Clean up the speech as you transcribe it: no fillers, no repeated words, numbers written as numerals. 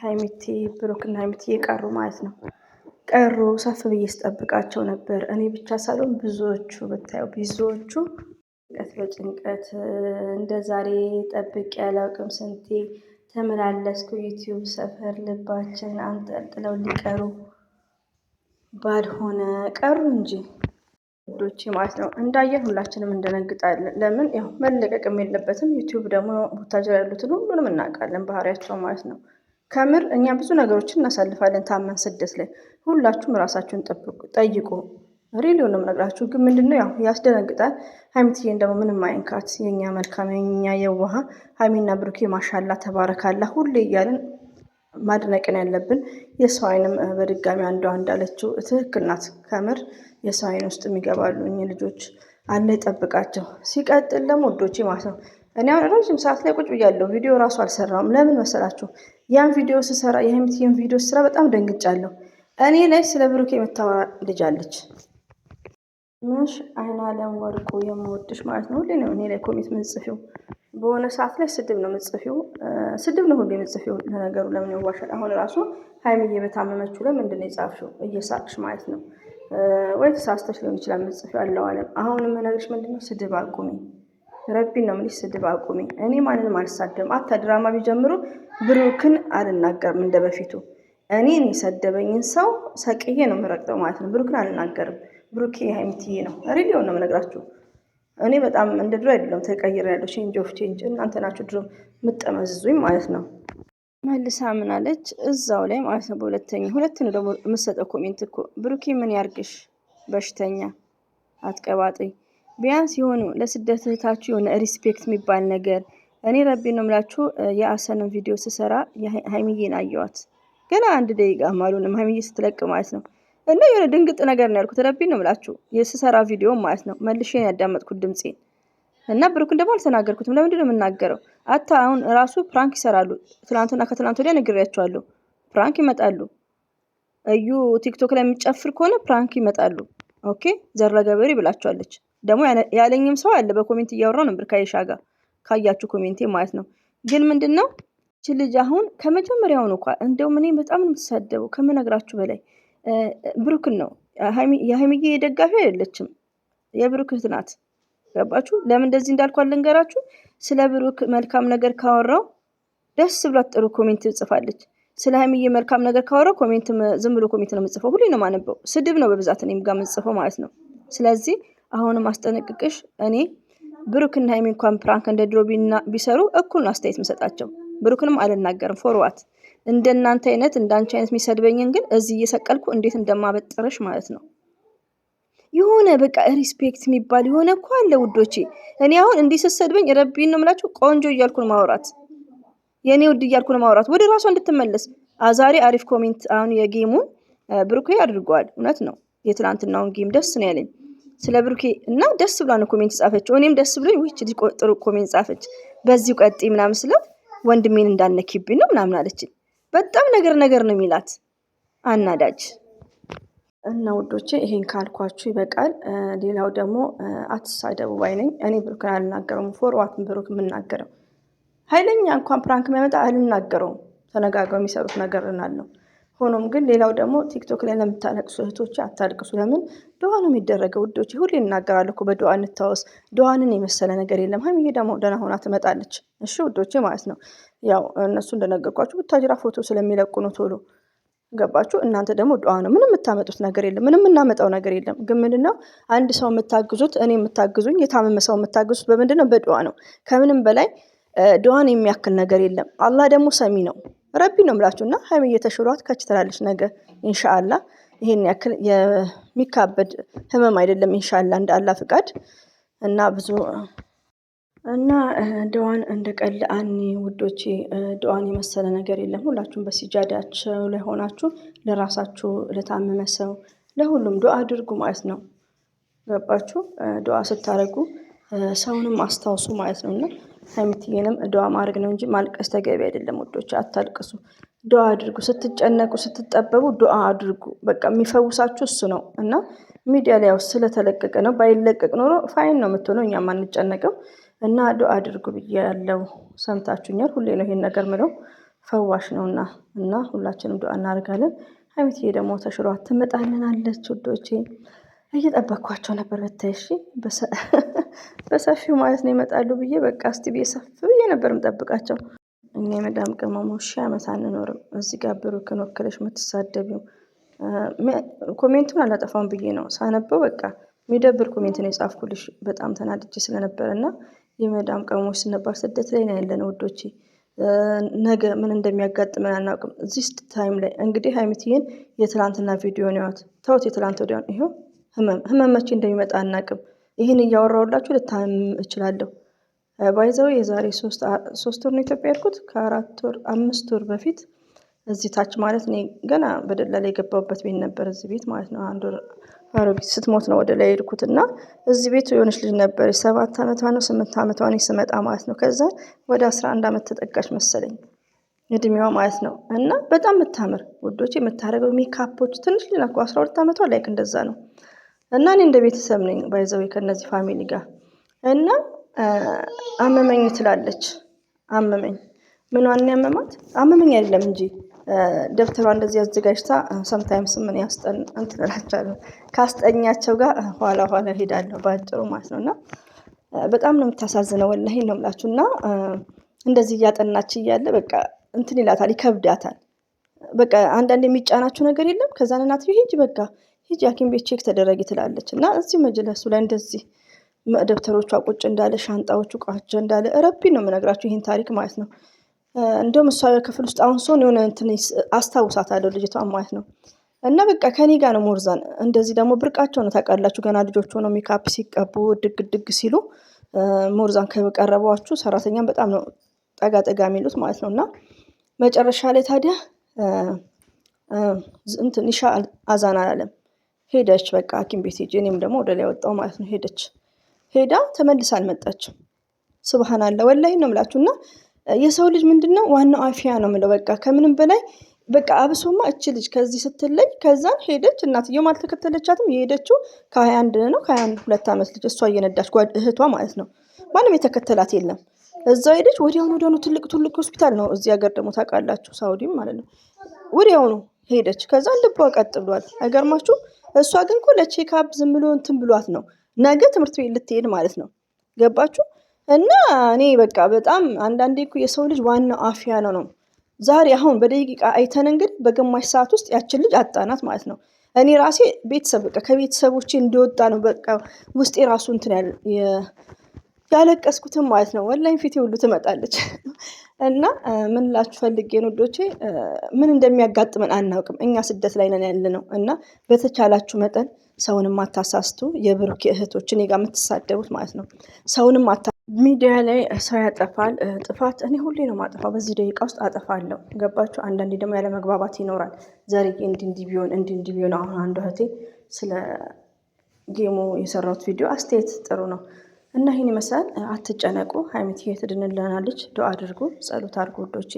ሀይሚቲ ብሩክና ሀይሚቲ የቀሩ ማለት ነው። ቀሩ ሰፍ ብዬ ስጠብቃቸው ነበር። እኔ ብቻ ሳልሆን ብዙዎቹ ብታየው ብዙዎቹ ጭንቀት በጭንቀት እንደ ዛሬ ጠብቄ አላውቅም። ስንቴ ተመላለስኩ ዩቲዩብ ሰፈር ልባችን አንጠልጥለው ሊቀሩ ባልሆነ ቀሩ እንጂ ውዶቼ ማለት ነው። እንዳየን ሁላችንም እንደነግጣለን። ለምን ያው መለቀቅም የለበትም። ዩቲዩብ ደግሞ ቡታጀራ ያሉትን ሁሉንም እናውቃለን ባህሪያቸው ማለት ነው። ከምር እኛ ብዙ ነገሮችን እናሳልፋለን ታመን ስደት ላይ። ሁላችሁም ራሳችሁን ጠይቁ። ሪሊዮ ነው የምነግራችሁ። ግን ምንድነው ያው ያስደነግጣል። ሀይሚትዬን ደግሞ ምንም አይንካት፣ የኛ መልካም የኛ የዋሃ ሀይሚና ብሩኬ ማሻላ ተባረካላ ሁሌ እያልን ማድነቅን ያለብን። የሰው አይንም በድጋሚ አንዷ እንዳለችው ትክክል ናት። ከምር የሰው አይን ውስጥ የሚገባሉ እኚህ ልጆች አለ ይጠብቃቸው። ሲቀጥል ደግሞ ወዶቼ ማለት ነው እኔ አሁን ረዥም ሰዓት ላይ ቁጭ ብያለሁ። ቪዲዮ ራሱ አልሰራም። ለምን መሰላችሁ? ያን ቪዲዮ ስሰራ የሀይሚትዬን ቪዲዮ ስራ በጣም ደንግጫለሁ። እኔ ላይ ስለ ብሩኬ የምታወራ ልጅ አለች ምሽ አይን አለም ወርቁ የምወድሽ ማለት ነው። ሁሌ ነው እኔ ላይ ኮሜንት ምጽፊው። በሆነ ሰዓት ላይ ስድብ ነው ምጽፊው። ስድብ ነው ሁሌ ምጽፊው። ለነገሩ ለምን ይዋሻል? አሁን ራሱ ሀይሚዬ በታመመችው ላይ ምንድነው የጻፍሽው? እየሳቅሽ ማለት ነው ወይ ተሳስተሽ ሊሆን ይችላል ምጽፊው ያለው አለም። አሁን የምነግርሽ ምንድነው ስድብ አቁሚ። ረቢን ነው የምልሽ ስድብ አቁሚ። እኔ ማንንም አልሳደብም። አታ ድራማ ቢጀምሩ ብሩክን አልናገርም እንደ በፊቱ። እኔን የሰደበኝን ሰው ሰቅዬ ነው የምረግጠው ማለት ነው። ብሩክን አልናገርም። ብሩኬ ሀይሚትዬ ነው። ሪሊዮን ነው የምነግራችሁ። እኔ በጣም እንደ ድሮ አይደለም ተቀይሬያለሁ። ቼንጅ ኦፍ ቼንጅ። እናንተ ናችሁ ድሮ የምጠመዝዙኝ ማለት ነው። መልሳ ምን አለች እዛው ላይ ማለት ነው። ሁለት ነው ደግሞ የምትሰጠው ኮሜንት እኮ ብሩኬ ምን ያርግሽ በሽተኛ አትቀባጥኝ። ቢያንስ የሆኑ ለስደት እህታችሁ የሆነ ሪስፔክት የሚባል ነገር። እኔ ረቢ ነው የምላችሁ። የአሰንን ቪዲዮ ስሰራ ሀይሚዬን አየዋት ገና 1 ደቂቃ ማሉንም ሀይሚዬ ስትለቅ ማለት ነው። እና የሆነ ድንግጥ ነገር ነው ያልኩት። ረቢ ነው የምላችሁ የስሰራ ቪዲዮ ማለት ነው። መልሼን ያዳመጥኩት ድምፄን እና ብሩክን ደግሞ አልተናገርኩትም። ለምንድን ነው የምናገረው? አታ አሁን ራሱ ፕራንክ ይሰራሉ። ትናንትና ከትናንት ወዲያ ነግሬያቸዋለሁ። ፕራንክ ይመጣሉ። እዩ ቲክቶክ ላይ የሚጨፍር ከሆነ ፕራንክ ይመጣሉ። ኦኬ ዘረገበሪ ብላቸዋለች። ደግሞ ያለኝም ሰው አለ። በኮሜንት እያወራው ነበር ከአይሻ ጋር ካያችሁ ኮሜንቴ ማለት ነው። ግን ምንድነው እቺ ልጅ አሁን ከመጀመሪያው ነው እንኳን እንደውም እኔ በጣም ነው የምትሳደበው ከምነግራችሁ በላይ ብሩክን ነው። የሀይሚዬ ደጋፊ አይደለችም፣ የብሩክ እህት ናት። ገባችሁ? ለምን እንደዚህ እንዳልኩ ልንገራችሁ። ስለ ብሩክ መልካም ነገር ካወራው ደስ ብሏት ጥሩ ኮሜንት ጽፋለች። ስለ ሀይሚዬ መልካም ነገር ካወራው ኮሜንት ዝም ብሎ ኮሜንት ነው የምጽፈው። ሁሌ ነው የማነበው። ስድብ ነው በብዛት እኔም ጋር የምጽፈው ማለት ነው። ስለዚህ አሁንም አስጠነቅቅሽ እኔ ብሩክና ሀይሚ እንኳን ፕራንክ እንደ ድሮ ቢሰሩ እኩል ነው አስተያየት የምሰጣቸው። ብሩክንም አልናገርም። ፎርዋት እንደናንተ አይነት እንዳንቺ አይነት የሚሰድበኝን ግን እዚህ እየሰቀልኩ እንዴት እንደማበጠረሽ ማለት ነው። የሆነ በቃ ሪስፔክት የሚባል የሆነ እኮ አለ ውዶቼ። እኔ አሁን እንዲህ ስትሰድበኝ ረቢን ነው የምላችሁ ቆንጆ እያልኩ ነው ማውራት። የኔ ውድ እያልኩ ነው ማውራት ወደ ራሷ እንድትመለስ። ዛሬ አሪፍ ኮሜንት አሁን የጌሙን ብሩኬ አድርጓል። እውነት ነው። የትናንትናውን ጌም ደስ ነው ያለኝ ስለ ብሩኬ እና ደስ ብላ ነው ኮሜንት ጻፈችው። እኔም ደስ ብሎኝ ውይ ልጅ ጥሩ ኮሜንት ጻፈች በዚሁ ቀጥይ ምናምን ስላት ወንድሜን እንዳነኪብኝ ነው ምናምን አለችኝ። በጣም ነገር ነው የሚላት አናዳጅ። እና ውዶቼ ይሄን ካልኳችሁ ይበቃል። ሌላው ደግሞ አትሳደቡ ባይ ነኝ። እኔ ብሩክን አልናገረውም። ፎርዋት ብሩክ የምናገረው ኃይለኛ እንኳን ፕራንክ የሚያመጣ አልናገረውም። ተነጋግረው የሚሰሩት ነገር እናለው። ሆኖም ግን ሌላው ደግሞ ቲክቶክ ላይ ለምታለቅሱ እህቶች አታልቅሱ። ለምን ዱዓ ነው የሚደረገው ውዶቼ። ሁሌ እናገራለሁ እኮ በዱዓ እንታወስ። ዱዓንን የመሰለ ነገር የለም። ሀይሚዬ ደግሞ ደህና ሆና ትመጣለች። እሺ ውዶቼ ማለት ነው። ያው እነሱ እንደነገርኳችሁ ቡታጅራ ፎቶ ስለሚለቁ ነው ቶሎ። ገባችሁ? እናንተ ደግሞ ዱዓ ነው። ምንም የምታመጡት ነገር የለም። ምንም እናመጣው ነገር የለም። ግን ምንድነው አንድ ሰው የምታግዙት፣ እኔ የምታግዙኝ፣ የታመመ ሰው የምታግዙት በምንድነው? በዱዓ ነው። ከምንም በላይ ዱዓን የሚያክል ነገር የለም። አላህ ደግሞ ሰሚ ነው። ረቢ ነው የምላችሁና ሀይሚዬ ተሽሏት ከች ትላለች ነገ ኢንሻአላህ። ይሄን ያክል የሚካበድ ህመም አይደለም ኢንሻአላህ እንደ አላህ ፍቃድ። እና ብዙ እና ዱዓን እንደቀል አኒ ውዶቼ። ዱዓን የመሰለ ነገር የለም። ሁላችሁም በሲጃዳቸው ላይ ሆናችሁ ለራሳችሁ ለታመመ ሰው ለሁሉም ዱዓ አድርጉ ማለት ነው። ገባችሁ? ዱዓ ስታረጉ ሰውንም አስታውሱ ማለት ነውና ሀይሚትዬንም ዱዓ ማድረግ ነው እንጂ ማልቀስ ተገቢ አይደለም ውዶች። አታልቅሱ። ዱዓ አድርጉ። ስትጨነቁ ስትጠበቡ ዱዓ አድርጉ። በቃ የሚፈውሳችሁ እሱ ነው። እና ሚዲያ ላይ ያው ስለተለቀቀ ነው። ባይለቀቅ ኖሮ ፋይን ነው የምትሆነው፣ እኛም አንጨነቅም። እና ዱዓ አድርጉ ብዬ ያለው ሰምታችሁኛል። ሁሌ ነው ይሄን ነገር ምለው። ፈዋሽ ነውና እና ሁላችንም ዱአ እናደርጋለን። ሀይሚትዬ ደግሞ ተሽሯ ትመጣልናለች ውዶቼ። እየጠበቅኳቸው ነበር ብታይ። እሺ በሰፊው ማለት ነው ይመጣሉ ብዬ በቃ እስቲ ብዬ ሰፍ ብዬ ነበር የምጠብቃቸው። እኛ የመዳም ቅመሞች 1000 ዓመት አንኖርም። እዚህ ጋር ብሩክን ወክለሽ የምትሳደቢው ኮሜንቱን አላጠፋም ብዬ ነው ሳነበው በቃ የሚደብር ኮሜንት ነው የጻፍኩልሽ። በጣም ተናድጄ ስለነበር እና የመዳም ቅመሞች ስንባል ስደት ላይ ነው ያለነው ውዶቼ። ነገ ምን እንደሚያጋጥመን አናውቅም። እዚህ ታይም ላይ እንግዲህ ሀይሚትዬን የትላንትና ቪዲዮ ነው ያት ተውት። የትላንት ወዲያውን ይሄው ህመም መቼ እንደሚመጣ አናውቅም። ይህን እያወራሁላችሁ ልታመም እችላለሁ። ባይዘው የዛሬ 3 ወር ነው ኢትዮጵያ ያልኩት ከ4 ወር 5 ወር በፊት እዚህ ታች ማለት እኔ ገና በደላላ የገባሁበት ቤት ነበር። እዚህ ቤት ማለት ነው 1 ወር አሮጊት ስትሞት ነው ወደ ላይ የሄድኩት እና እዚህ ቤት የሆነች ልጅ ነበረች 7 ዓመቷ ነው 8 ዓመቷ ነው ስመጣ ማለት ነው። ከዛ ወደ 11 ዓመት ተጠጋች መሰለኝ እድሜዋ ማለት ነው። እና በጣም የምታምር ውዶች የምታደርገው ሜካፖች ትንሽ ልጅ ናት 12 ዓመቷ ላይክ እንደዛ ነው። እና እኔ እንደ ቤተሰብ ነኝ ባይዘው ከነዚህ ፋሚሊ ጋር እና አመመኝ ትላለች። አመመኝ ምኗን ያመማት አመመኝ አይደለም እንጂ ደብተሯ እንደዚህ አዘጋጅታ ሰምታይምስ ምን ያስጠን እንትላቻለሁ ካስጠኛቸው ጋር ኋላ ሄዳለሁ ባጭሩ ማለት ነውና በጣም ነው የምታሳዝነው። ወላሂ ነው የምላችሁና እንደዚህ እያጠናች እያለ በቃ እንትን ይላታል ይከብዳታል። በቃ አንዳንድ የሚጫናችሁ ነገር የለም። ከዛ እናትዬ ሂጂ በቃ ሂጂ ሐኪም ቤት ቼክ ተደረጊ ትላለች። እና እዚህ መጅለሱ ላይ እንደዚህ ደብተሮቿ ቁጭ እንዳለ ሻንጣዎቹ ቋጭ እንዳለ ረቢ ነው የምነግራችሁ ይሄን ታሪክ ማለት ነው። እንደውም እሷ ክፍል ውስጥ አሁን ሰውን የሆነ እንትን አስታውሳታለሁ ልጅቷን ማለት ነው። እና በቃ ከኔ ጋር ነው ሞርዛን እንደዚህ ደግሞ ብርቃቸው ነው ታውቃላችሁ። ገና ልጆች ሆነው ሜካፕ ሲቀቡ ድግ ሲሉ ሞርዛን ከቀረቧችሁ ሰራተኛም በጣም ነው ጠጋ የሚሉት ማለት ነው። እና መጨረሻ ላይ ታዲያ እንትን ኢሻ አዛን አላለም ሄደች። በቃ ሐኪም ቤት ሄጄ እኔም ደግሞ ወደ ላይ ወጣሁ ማለት ነው። ሄዳ ተመልሳ አልመጣችም። ሱብሃንአላህ ወላሂ ነው የምላችሁና የሰው ልጅ ምንድነው ዋናው አፊያ ነው የምለው። በቃ ከምንም በላይ በቃ አብሶማ እቺ ልጅ ከዚህ ስትለይ ከዛን ሄደች። እናትየው አልተከተለቻትም። የሄደችው ከ21 ነው ከ22 ዓመት ልጅ እሷ እየነዳች እህቷ ማለት ነው። ማንም የተከተላት የለም። እዛው ሄደች። ወዲያውኑ ትልቅ ሆስፒታል ነው እዚህ ሀገር ደግሞ ታውቃላችሁ፣ ሳውዲም ማለት ነው። ወዲያውኑ ሄደች። ከዛ ልቧ ቀጥ ብሏል። አይገርማችሁ? እሷ ግን እኮ ለቼክአፕ ዝም ብሎ እንትን ብሏት ነው ነገ ትምህርት ቤት ልትሄድ ማለት ነው። ገባችሁ? እና እኔ በቃ በጣም አንዳንዴ እኮ የሰው ልጅ ዋናው አፊያ ነው። ዛሬ አሁን በደቂቃ አይተን እንግዲህ በግማሽ ሰዓት ውስጥ ያችን ልጅ አጣናት ማለት ነው። እኔ ራሴ ቤተሰብ በቃ ከቤተሰቦቼ እንዲወጣ ነው በቃ ውስጤ ራሱ እንትን ያለቀስኩትም ማለት ነው። ወላሂ ፊቴ ሁሉ ትመጣለች። እና ምን ላችሁ ፈልጌ ነው ውዶቼ፣ ምን እንደሚያጋጥመን አናውቅም። እኛ ስደት ላይ ነን ያለነው እና በተቻላችሁ መጠን ሰውንም አታሳስቱ። የብሩክ እህቶች እኔ ጋር የምትሳደቡት ማለት ነው ሰውንም ሚዲያ ላይ ሰው ያጠፋል ጥፋት እኔ ሁሌ ነው ማጠፋው። በዚህ ደቂቃ ውስጥ አጠፋለሁ። ገባችሁ? አንዳንዴ ደግሞ ያለ መግባባት ይኖራል። ዛሬ እንዲህ ቢሆን አሁን አንዱ እህቴ ስለ ጌሙ የሰራሁት ቪዲዮ አስተያየት ጥሩ ነው እና ይህን ይመስላል። አትጨነቁ። ሀይሚትዬ ትድንልናለች። ዱአ አድርጉ፣ ጸሎት አድርጉ ውዶቼ።